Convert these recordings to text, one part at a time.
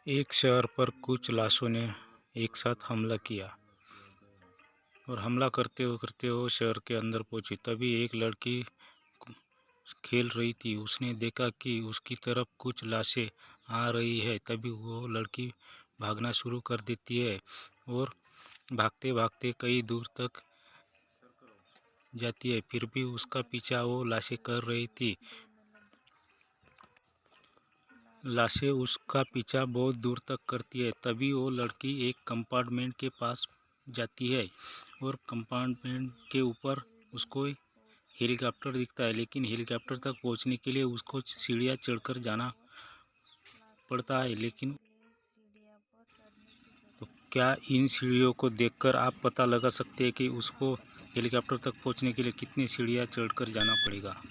एक शहर पर कुछ लाशों ने एक साथ हमला किया और हमला करते वो शहर के अंदर पहुंची। तभी एक लड़की खेल रही थी, उसने देखा कि उसकी तरफ कुछ लाशें आ रही है। तभी वो लड़की भागना शुरू कर देती है और भागते भागते कई दूर तक जाती है। फिर भी उसका पीछा वो लाशें कर रही थी। लाशें उसका पीछा बहुत दूर तक करती है। तभी वो लड़की एक कंपार्टमेंट के पास जाती है और कंपार्टमेंट के ऊपर उसको हेलीकॉप्टर दिखता है, लेकिन हेलीकॉप्टर तक पहुंचने के लिए उसको सीढ़ियाँ चढ़कर जाना पड़ता है। लेकिन तो क्या इन सीढ़ियों को देखकर आप पता लगा सकते हैं कि उसको हेलीकॉप्टर तक पहुंचने के लिए कितनी सीढ़ियाँ चढ़कर जाना पड़ेगा?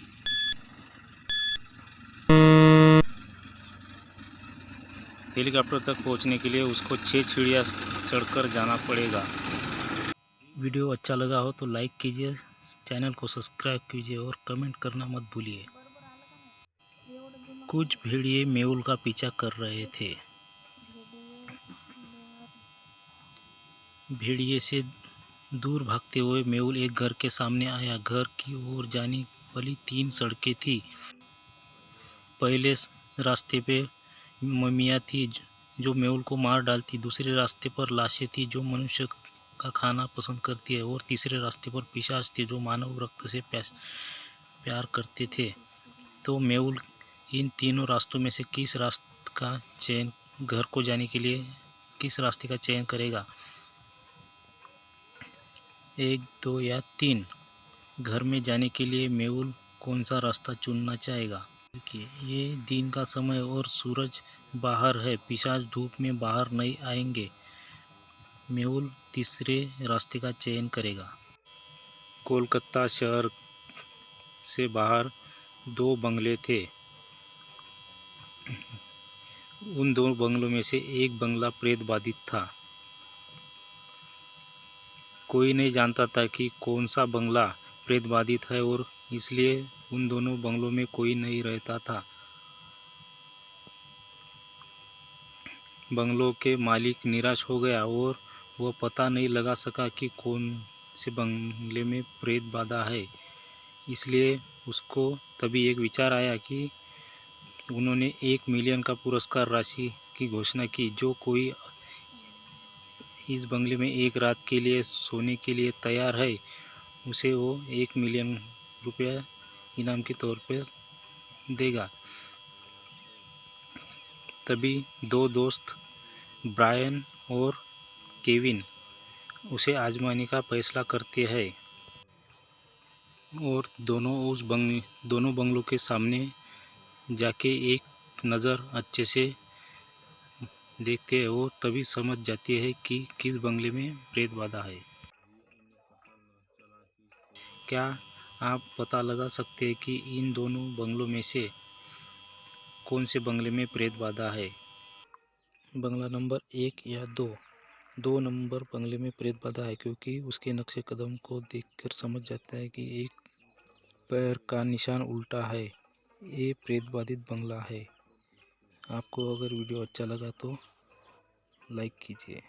हेलीकॉप्टर तक पहुंचने के लिए उसको 6 सीढ़ियाँ चढ़कर जाना पड़ेगा। वीडियो अच्छा लगा हो तो लाइक कीजिए, चैनल को सब्सक्राइब कीजिए और कमेंट करना मत भूलिए। कुछ भेड़िए मेहुल का पीछा कर रहे थे। भेड़िए से दूर भागते हुए मेहुल एक घर के सामने आया। घर की ओर जाने वाली 3 सड़कें थी। पहले रास्ते पे ममिया थी जो मेहुल को मार डालती। दूसरे रास्ते पर लाशें थी जो मनुष्य का खाना पसंद करती है। और तीसरे रास्ते पर पिशाच थे जो मानव रक्त से प्यार करते थे। तो मेहुल इन तीनों रास्तों में से किस रास्ते का चयन घर को जाने के लिए किस रास्ते का चयन करेगा? 1, 2 या 3? घर में जाने के लिए मेहुल कौन सा रास्ता चुनना चाहेगा? देखिए, ये दिन का समय और सूरज बाहर है। पिशाच धूप में बाहर नहीं आएंगे। मेहुल तीसरे रास्ते का चयन करेगा। कोलकाता शहर से बाहर 2 बंगले थे। उन 2 बंगलों में से एक बंगला प्रेत बाधित था। कोई नहीं जानता था कि कौन सा बंगला प्रेत बाधित है और इसलिए उन दोनों बंगलों में कोई नहीं रहता था। बंगलों के मालिक निराश हो गया और वह पता नहीं लगा सका कि कौन से बंगले में प्रेत बाधा है। इसलिए उसको तभी एक विचार आया कि उन्होंने 1 मिलियन का पुरस्कार राशि की घोषणा की। जो कोई इस बंगले में एक रात के लिए सोने के लिए तैयार है, उसे वो 1 मिलियन रुपया इनाम के तौर पर देगा। तभी 2 दोस्त ब्रायन और केविन उसे आजमाने का फैसला करते हैं और दोनों बंगलों के सामने जाके एक नज़र अच्छे से देखते हैं। वो तभी समझ जाती है कि किस बंगले में प्रेत बाधा है। क्या आप पता लगा सकते हैं कि इन दोनों बंगलों में से कौन से बंगले में प्रेत बाधा है? बंगला नंबर 1 या 2? 2 नंबर बंगले में प्रेत बाधा है क्योंकि उसके नक्शे कदम को देखकर समझ जाता है कि एक पैर का निशान उल्टा है। ये प्रेत बाधित बंगला है। आपको अगर वीडियो अच्छा लगा तो लाइक कीजिए।